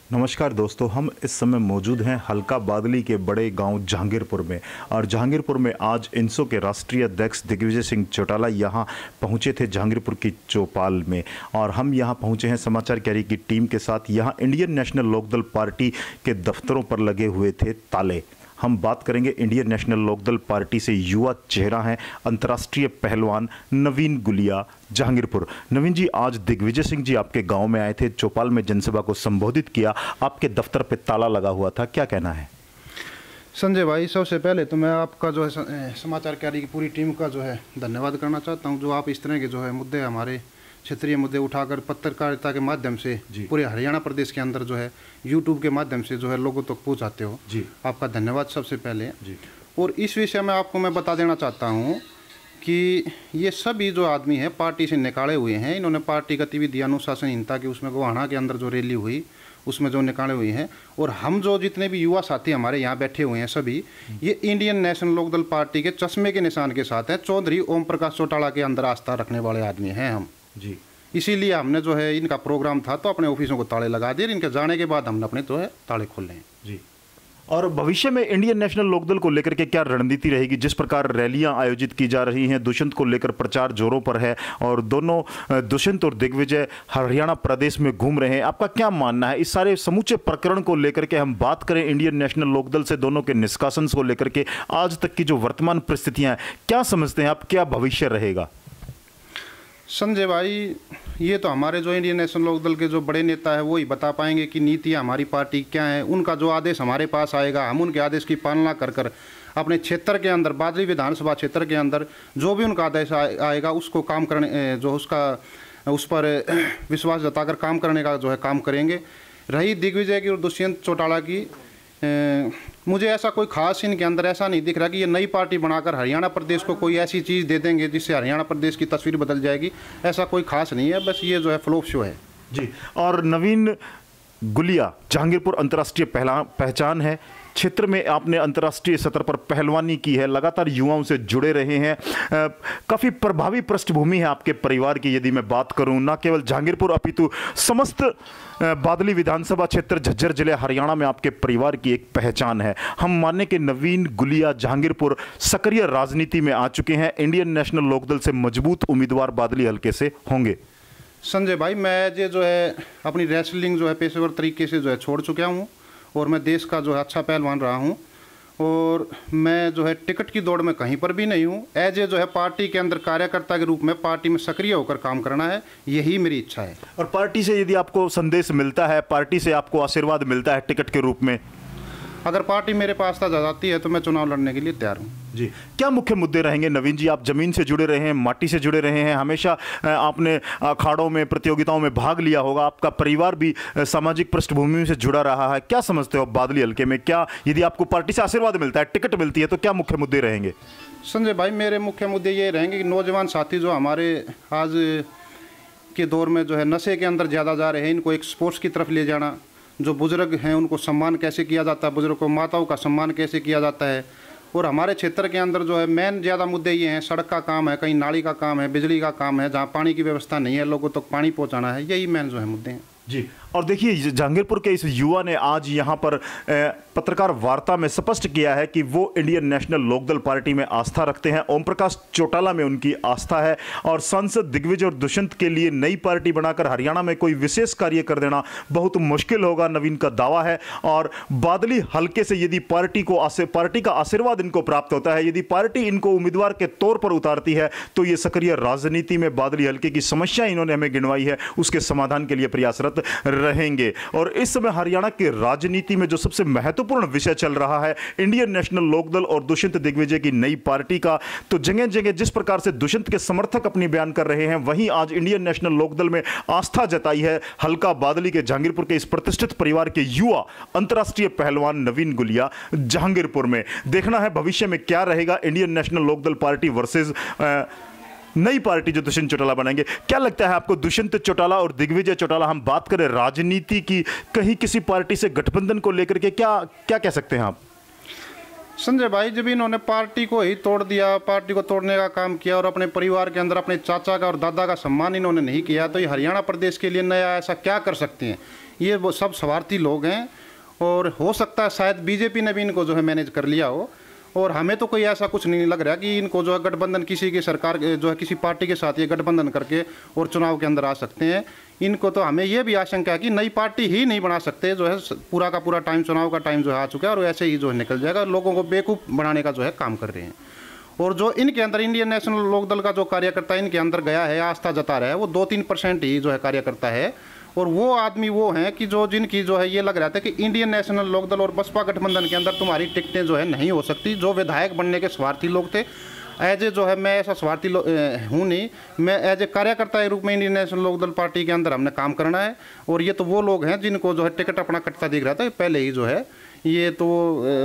नमस्कार दोस्तों, हम इस समय मौजूद हैं हल्का बादली के बड़े गांव जहांगीरपुर में। और जहांगीरपुर में आज इनसो के राष्ट्रीय अध्यक्ष दिग्विजय सिंह चौटाला यहां पहुंचे थे जहांगीरपुर की चौपाल में। और हम यहां पहुंचे हैं समाचार कैरी की टीम के साथ। यहां इंडियन नेशनल लोकदल पार्टी के दफ्तरों पर लगे हुए थे ताले। हम बात करेंगे इंडियन नेशनल लोकदल पार्टी से युवा चेहरा हैं अंतर्राष्ट्रीय पहलवान नवीन गुलिया जहांगीरपुर। नवीन जी, आज दिग्विजय सिंह जी आपके गांव में आए थे, चौपाल में जनसभा को संबोधित किया, आपके दफ्तर पे ताला लगा हुआ था, क्या कहना है? संजय भाई, सबसे पहले तो मैं आपका जो है समाचार कैरी की पूरी टीम का जो है धन्यवाद करना चाहता हूं, जो आप इस तरह के जो है मुद्दे, हमारे क्षेत्रीय मुद्दे उठाकर पत्रकारिता के माध्यम से पूरे हरियाणा प्रदेश के अंदर जो है यूट्यूब के माध्यम से जो है लोगों तक पहुंचाते हो जी। आपका धन्यवाद सबसे पहले जी। और इस विषय में आपको मैं बता देना चाहता हूं कि ये सभी जो आदमी हैं पार्टी से निकाले हुए हैं। इन्होंने पार्टी गतिविधि अनुशासनहीनता की उसमें गोहाना के अंदर जो रैली हुई उसमें जो निकाले हुए हैं। और हम जो जितने भी युवा साथी हमारे यहाँ बैठे हुए हैं सभी ये इंडियन नेशनल लोकदल पार्टी के चश्मे के निशान के साथ हैं। चौधरी ओम प्रकाश चौटाला के अंदर आस्था रखने वाले आदमी हैं हम जी। इसीलिए हमने जो है इनका प्रोग्राम था तो अपने ऑफिसों को ताले लगा दिए। इनके जाने के बाद हमने अपने जो है ताले खोले हैं जी। और भविष्य में इंडियन नेशनल लोकदल को लेकर के क्या रणनीति रहेगी? जिस प्रकार रैलियां आयोजित की जा रही हैं, दुष्यंत को लेकर प्रचार जोरों पर है और दोनों दुष्यंत और दिग्विजय हरियाणा प्रदेश में घूम रहे हैं, आपका क्या मानना है इस सारे समूचे प्रकरण को लेकर के? हम बात करें इंडियन नेशनल लोकदल से दोनों के निष्कासन को लेकर के आज तक की जो वर्तमान परिस्थितियां हैं, क्या समझते हैं आप, क्या भविष्य रहेगा? संजय भाई, ये तो हमारे जो इंडियन नेशनल लोकदल के जो बड़े नेता है वो ही बता पाएंगे कि नीतियाँ हमारी पार्टी क्या है। उनका जो आदेश हमारे पास आएगा हम उनके आदेश की पालना कर कर अपने क्षेत्र के अंदर, बादली विधानसभा क्षेत्र के अंदर जो भी उनका आदेश आएगा उसको काम करने, जो उसका उस पर विश्वास जताकर काम करने का जो है काम करेंगे। रही दिग्विजय की और दुष्यंत चौटाला की, मुझे ऐसा कोई खास इनके अंदर ऐसा नहीं दिख रहा कि ये नई पार्टी बनाकर हरियाणा प्रदेश को कोई ऐसी चीज़ दे देंगे जिससे हरियाणा प्रदेश की तस्वीर बदल जाएगी। ऐसा कोई खास नहीं है, बस ये जो है फ्लॉप शो है जी। और नवीन गुलिया जहांगीरपुर अंतर्राष्ट्रीय पहचान है, क्षेत्र में आपने अंतर्राष्ट्रीय स्तर पर पहलवानी की है, लगातार युवाओं से जुड़े रहे हैं, काफ़ी प्रभावी पृष्ठभूमि है आपके परिवार की। यदि मैं बात करूं, ना केवल जहांगीरपुर अपितु समस्त बादली विधानसभा क्षेत्र झज्जर जिले हरियाणा में आपके परिवार की एक पहचान है। हम माने कि नवीन गुलिया जहांगीरपुर सक्रिय राजनीति में आ चुके हैं, इंडियन नेशनल लोकदल से मजबूत उम्मीदवार बादली हल्के से होंगे। संजय भाई, मैं जो है अपनी रेसलिंग जो है पेशेवर तरीके से जो है छोड़ चुका हूँ और मैं देश का जो है अच्छा पहलवान रहा हूँ और मैं जो है टिकट की दौड़ में कहीं पर भी नहीं हूँ। एज ए जो है पार्टी के अंदर कार्यकर्ता के रूप में पार्टी में सक्रिय होकर काम करना है, यही मेरी इच्छा है। और पार्टी से यदि आपको संदेश मिलता है, पार्टी से आपको आशीर्वाद मिलता है टिकट के रूप में, अगर पार्टी मेरे पास तक जाती है तो मैं चुनाव लड़ने के लिए तैयार हूँ जी। क्या मुख्य मुद्दे रहेंगे नवीन जी? आप जमीन से जुड़े रहे हैं, माटी से जुड़े रहे हैं, हमेशा आपने अखाड़ों में प्रतियोगिताओं में भाग लिया होगा, आपका परिवार भी सामाजिक पृष्ठभूमि से जुड़ा रहा है। क्या समझते हो बादली हल्के में, क्या यदि आपको पार्टी से आशीर्वाद मिलता है, टिकट मिलती है, तो क्या मुख्य मुद्दे रहेंगे? संजय भाई, मेरे मुख्य मुद्दे ये रहेंगे कि नौजवान साथी जो हमारे आज के दौर में जो है नशे के अंदर ज़्यादा जा रहे हैं, इनको एक स्पोर्ट्स की तरफ ले जाना। जो बुजुर्ग हैं उनको सम्मान कैसे किया जाता है, बुजुर्ग को माताओं का सम्मान कैसे किया जाता है। और हमारे क्षेत्र के अंदर जो है मेन ज़्यादा मुद्दे ये हैं, सड़क का काम है, कहीं नाली का काम है, बिजली का काम है, जहाँ पानी की व्यवस्था नहीं है लोगों तक पानी पहुँचाना है, यही मेन जो है मुद्दे हैं जी। और देखिए, जहांगीरपुर के इस युवा ने आज यहाँ पर पत्रकार वार्ता में स्पष्ट किया है कि वो इंडियन नेशनल लोकदल पार्टी में आस्था रखते हैं, ओम प्रकाश चौटाला में उनकी आस्था है और सांसद दिग्विजय और दुष्यंत के लिए नई पार्टी बनाकर हरियाणा में कोई विशेष कार्य कर देना बहुत मुश्किल होगा, नवीन का दावा है। और बादली हल्के से यदि पार्टी का आशीर्वाद इनको प्राप्त होता है, यदि पार्टी इनको उम्मीदवार के तौर पर उतारती है, तो ये सक्रिय राजनीति में बादली हल्के की समस्या इन्होंने हमें गिनवाई है, उसके समाधान के लिए प्रयासरत रहेंगे। और इस समय हरियाणा की राजनीति में जो सबसे महत्वपूर्ण विषय चल रहा है, इंडियन नेशनल लोकदल और दुष्यंत दिग्विजय की नई पार्टी का, तो जगह जगह जिस प्रकार से दुष्यंत के समर्थक अपनी बयान कर रहे हैं, वहीं आज इंडियन नेशनल लोकदल में आस्था जताई है हल्का बादली के जहांगीरपुर के इस प्रतिष्ठित परिवार के युवा अंतर्राष्ट्रीय पहलवान नवीन गुलिया जहांगीरपुर में। देखना है भविष्य में क्या रहेगा Indian National Lokdal party versus नई पार्टी जो दुष्यंत चौटाला बनाएंगे। क्या लगता है आपको, दुष्यंत चौटाला और दिग्विजय चौटाला, हम बात करें राजनीति की, कहीं किसी पार्टी से गठबंधन को लेकर के क्या कह सकते हैं आप? संजय भाई, जब इन्होंने पार्टी को ही तोड़ दिया, पार्टी को तोड़ने का काम किया और अपने परिवार के अंदर अपने चाचा का और दादा का सम्मान इन्होंने नहीं किया, तो ये हरियाणा प्रदेश के लिए नया ऐसा क्या कर सकते हैं? ये वो सब स्वार्थी लोग हैं, और हो सकता है शायद बीजेपी ने भी इनको जो है मैनेज कर लिया हो। और हमें तो कोई ऐसा कुछ नहीं लग रहा कि इनको जो है गठबंधन किसी की सरकार जो है किसी पार्टी के साथ ये गठबंधन करके और चुनाव के अंदर आ सकते हैं। इनको तो हमें ये भी आशंका है कि नई पार्टी ही नहीं बना सकते, जो है पूरा का पूरा टाइम चुनाव का टाइम जो है आ चुका है और ऐसे ही जो है निकल जाएगा। लोगों को बेवकूफ़ बनाने का जो है काम कर रहे हैं। और जो इनके अंदर इंडियन नेशनल लोकदल का जो कार्यकर्ता इनके अंदर गया है, आस्था जता रहा है, वो 2-3% ही जो है कार्यकर्ता है। और वो आदमी वो हैं कि जो जिनकी जो है ये लग रहा था कि इंडियन नेशनल लोकदल और बसपा गठबंधन के अंदर तुम्हारी टिकटें जो है नहीं हो सकती। जो विधायक बनने के स्वार्थी लोग थे, एज ए जो है मैं ऐसा स्वार्थी हूँ नहीं, मैं एज ए कार्यकर्ता के रूप में इंडियन नेशनल लोकदल पार्टी के अंदर हमने काम करना है। और ये तो वो लोग हैं जिनको जो है टिकट अपना कटता दिख रहा था पहले ही जो है। ये तो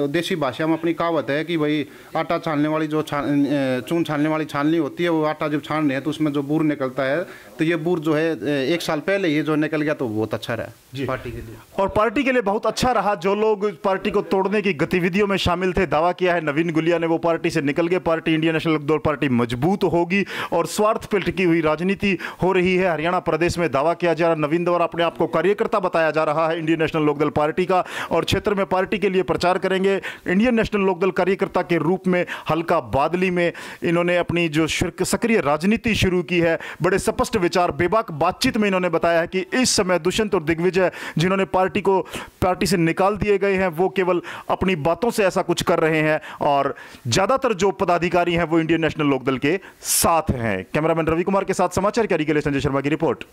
देसी भाषा में अपनी कहावत है कि भाई आटा छानने वाली जो चून छानने वाली छाननी होती है, वो आटा जब छान रहे हैं तो उसमें जो बूर निकलता है, तो ये बूर जो है 1 साल पहले ही जो निकल गया तो बहुत अच्छा रहा पार्टी के लिए। और पार्टी के लिए बहुत अच्छा रहा। जो लोग पार्टी को तोड़ने की गतिविधियों में शामिल थे, दावा किया है नवीन गुलिया ने, वो पार्टी से निकल गए। Party Indian National Lokdal party मजबूत होगी और स्वार्थ पर टिकी हुई राजनीति हो रही है। हरियाणा प्रदेश में दावा किया जा रहा, नवीन द्वारा अपने आप को कार्यकर्ता बताया जा रहा है इंडियन नेशनल लोकदल पार्टी का, और क्षेत्र में पार्टी के लिए प्रचार करेंगे। इंडियन नेशनल लोकदल कार्यकर्ता के रूप में हल्का बादली में इन्होंने अपनी जो सक्रिय राजनीति शुरू की है। बड़े स्पष्ट विचार, बेबाक बातचीत में इन्होंने बताया है कि इस समय दुष्यंत और दिग्विजय जिन्होंने पार्टी से निकाल दिए गए हैं, वो केवल अपनी बातों से ऐसा कुछ कर रहे हैं, और ज्यादातर जो पदाधिकारी हैं वो इंडियन नेशनल लोकदल के साथ हैं। कैमरामैन रवि कुमार के साथ समाचार कैरी के लिए संजय शर्मा की रिपोर्ट।